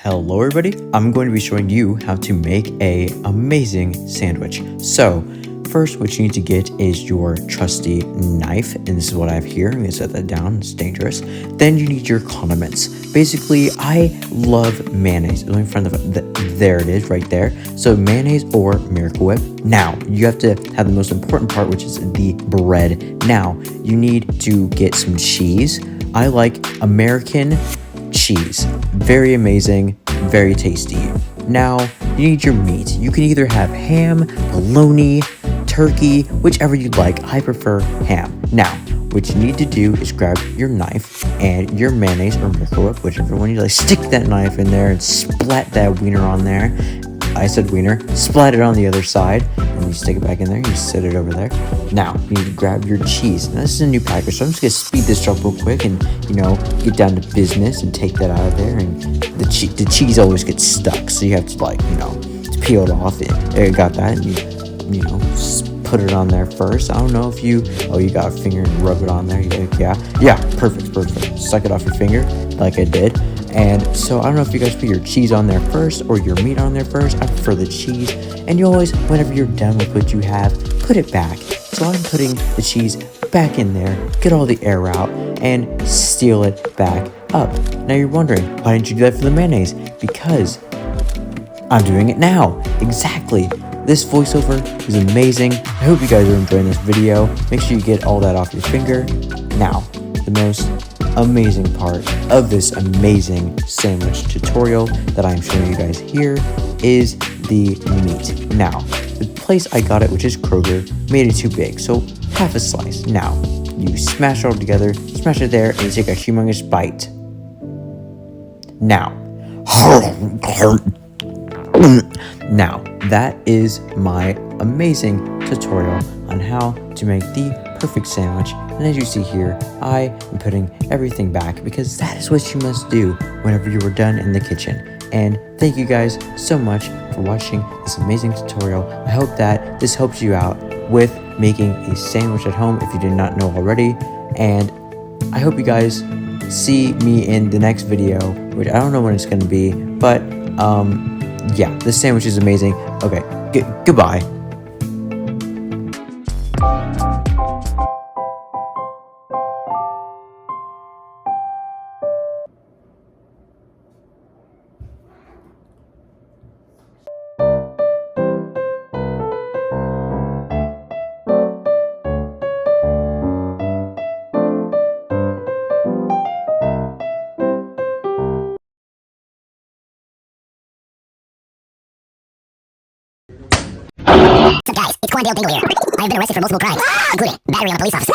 Hello everybody, I'm going to be showing you how to make a amazing sandwich. So first what you need to get is your trusty knife, and this is what I have here. I'm going to set that down, it's dangerous. Then you need your condiments. Basically, I love mayonnaise. It's in front of there it is right there. So mayonnaise or Miracle Whip. Now you have to have the most important part, which is the bread. Now you need to get some cheese. I like American cheese. Very amazing, very tasty. Now, you need your meat. You can either have ham, bologna, turkey, whichever you'd like. I prefer ham. Now, what you need to do is grab your knife and your mayonnaise or Miracle Whip, whichever one you like. Stick that knife in there and splat that wiener on there. I said wiener. Splat it on the other side, and you stick it back in there. You set it over there. Now, you need to grab your cheese. Now, this is a new package, so I'm just going to speed this up real quick and, get down to business and take that out of there. And the cheese always gets stuck, so you have to, to peel it off. There, you got that, and you put it on there first. I don't know if you got a finger and rub it on there. Yeah, perfect. Suck it off your finger like I did. And so I don't know if you guys put your cheese on there first or your meat on there first. I prefer the cheese. And you always, whenever you're done with what you have, put it back. So I'm putting the cheese back in there, get all the air out, and seal it back up. Now you're wondering, why didn't you do that for the mayonnaise? Because I'm doing it now. Exactly. This voiceover is amazing. I hope you guys are enjoying this video. Make sure you get all that off your finger. Now, the most amazing part of this amazing sandwich tutorial that I'm showing you guys here is the meat. Now, the place I got it, which is Kroger, made it too big, so half a slice. Now, you smash it all together, smash it there, and you take a humongous bite. Now, that is my amazing tutorial on how to make the perfect sandwich. And as you see here, I am putting everything back because that is what you must do whenever you are done in the kitchen. And thank you guys so much for watching this amazing tutorial. I hope that this helps you out with making a sandwich at home if you did not know already. And I hope you guys see me in the next video, which I don't know when it's going to be, but yeah, this sandwich is amazing. Okay, goodbye. What's up, guys? It's Quandale Dingle here. I have been arrested for multiple crimes, including battery on a police officer,